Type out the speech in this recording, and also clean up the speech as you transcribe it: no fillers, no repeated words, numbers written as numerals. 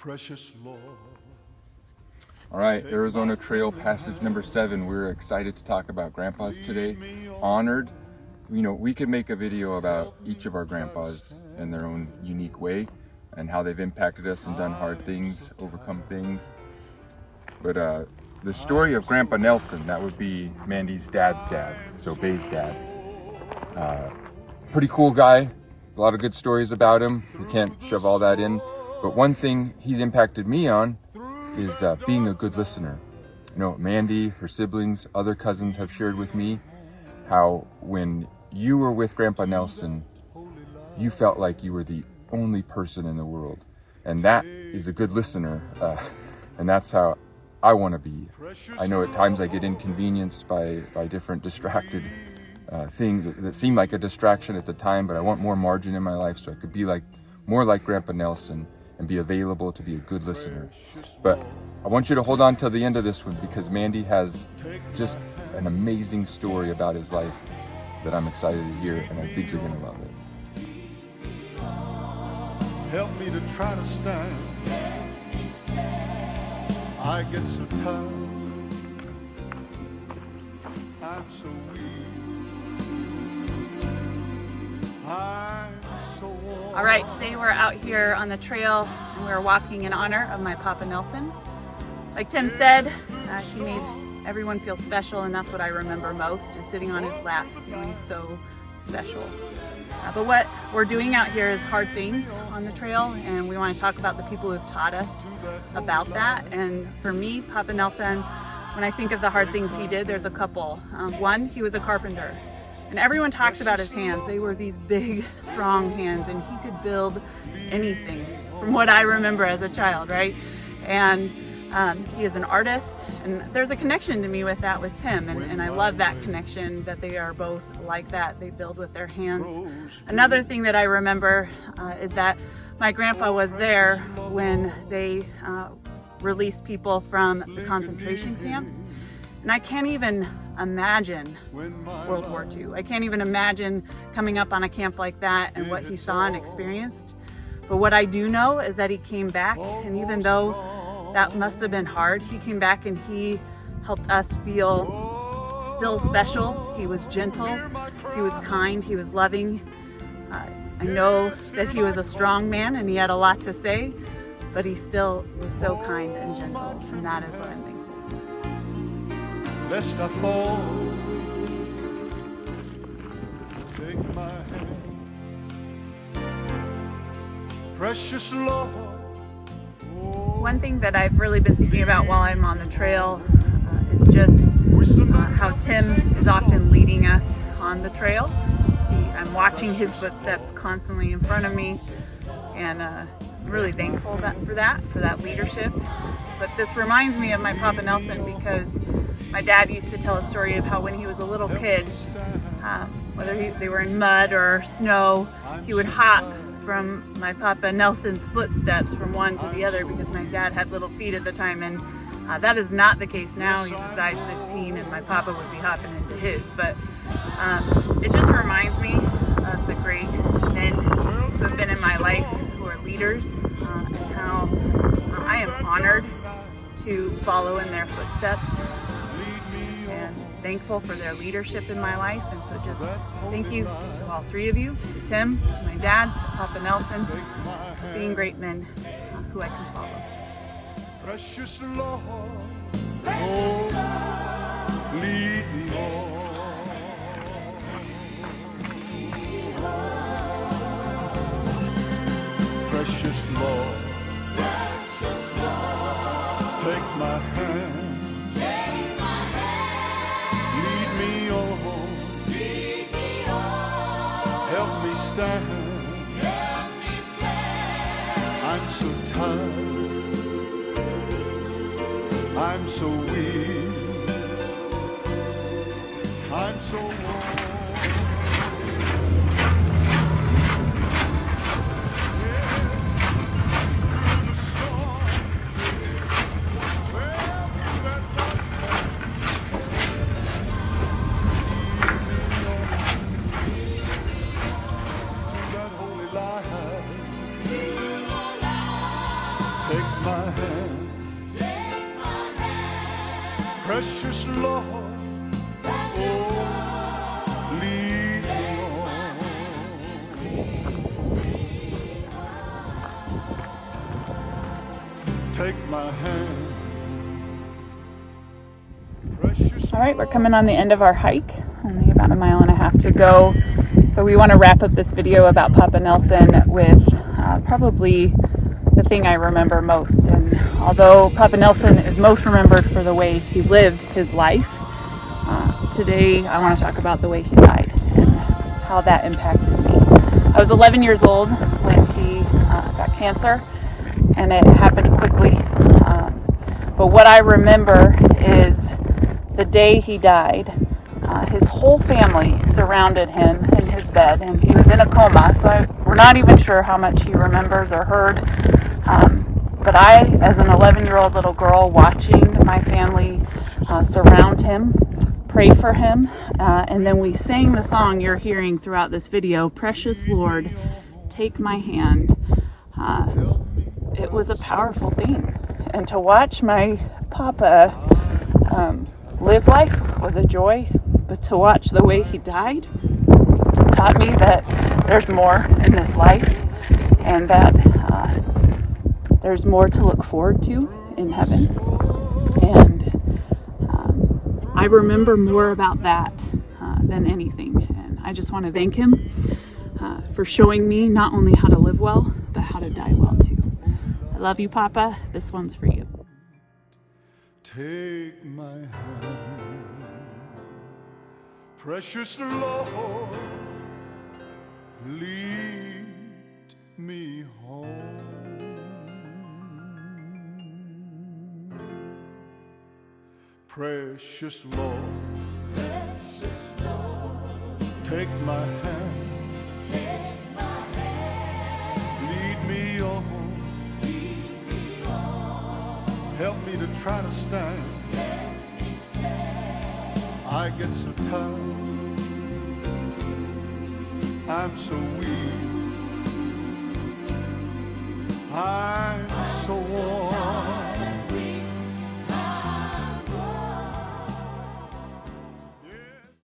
Precious Lord. All right, Arizona Trail Passage number 7. We're excited to talk about grandpas today. Honored. You know, we could make a video about each of our grandpas in their own unique way and how they've impacted us and done hard things, overcome things. But the story of Grandpa Nelson, that would be Mandy's dad's dad, so Bay's dad. Pretty cool guy. A lot of good stories about him. We can't shove all that in. But one thing he's impacted me on is being a good listener. You know, Mandy, her siblings, other cousins have shared with me how when you were with Grandpa Nelson, you felt like you were the only person in the world. And that is a good listener. And that's how I want to be. I know at times I get inconvenienced by different distracted things that seem like a distraction at the time, but I want more margin in my life so I could be more like Grandpa Nelson and be available to be a good listener. But I want you to hold on till the end of this one because Mandy has just an amazing story about his life that I'm excited to hear, and I think you're going to love it. Help me to try to stand. I get so tired. I'm so weak. I'm so worn. All right, today we're out here on the trail and we're walking in honor of my Papa Nelson. Like Tim said, he made everyone feel special, and that's what I remember most, is sitting on his lap feeling so special. But what we're doing out here is hard things on the trail, and we want to talk about the people who've taught us about that. And for me, Papa Nelson, when I think of the hard things he did, there's a couple. One, he was a carpenter. And everyone talks about his hands. They were these big, strong hands, and he could build anything from what I remember as a child, right? And he is an artist, and there's a connection to me with that with Tim, and I love that connection, that they are both like that. They build with their hands. Another thing that I remember is that my grandpa was there when they released people from the concentration camps. And I can't even imagine World War II. I can't even imagine coming up on a camp like that and what he saw and experienced. But what I do know is that he came back, and even though that must have been hard, he came back and he helped us feel still special. He was gentle, he was kind, he was loving. I know that he was a strong man and he had a lot to say, but he still was so kind and gentle, and that is what I'm thankful for. Lest I fall, take my hand. Precious Lord. One thing that I've really been thinking about while I'm on the trail is just how Tim is often leading us on the trail. I'm watching his footsteps constantly in front of me, and I'm really thankful for that leadership. But this reminds me of my Papa Nelson, because my dad used to tell a story of how when he was a little kid, whether they were in mud or snow, he would hop from my Papa Nelson's footsteps from one to the other, because my dad had little feet at the time, and that is not the case now. He's a size 15 and my Papa would be hopping into his. But it just reminds me of the great men who have been in my life, who are leaders, and how I am honored to follow in their footsteps, and thankful for their leadership in my life. And so just thank you to all three of you, to Tim, to my dad, to Papa Nelson, for being great men who I can follow. Precious Lord, oh, lead me on. Precious Lord, take my hand. Help me stand. I'm so tired. I'm so weak. I'm so worn. Take hand. Precious Lord, oh, lead me on. Take my hand. Precious All right, we're coming on the end of our hike. Only about a mile and a half to go. So we want to wrap up this video about Papa Nelson with probably the thing I remember most. And although Papa Nelson is most remembered for the way he lived his life, today I want to talk about the way he died and how that impacted me. I was 11 years old when he got cancer, and it happened quickly. But what I remember is the day he died, his whole family surrounded him in his bed, and he was in a coma, so we're not even sure how much he remembers or heard. But I, as an 11-year-old little girl, watching my family surround him, pray for him, and then we sang the song you're hearing throughout this video, Precious Lord, Take My Hand. It was a powerful thing. And to watch my papa live life was a joy, but to watch the way he died taught me that there's more in this life, and that there's more to look forward to in heaven. And I remember more about that than anything. And I just want to thank him for showing me not only how to live well, but how to die well too. I love you, Papa. This one's for you. Take my hand, precious Lord, lead me home. Precious Lord, take my hand, lead me on. Help me to try to stand. I get so tired, I'm so weak.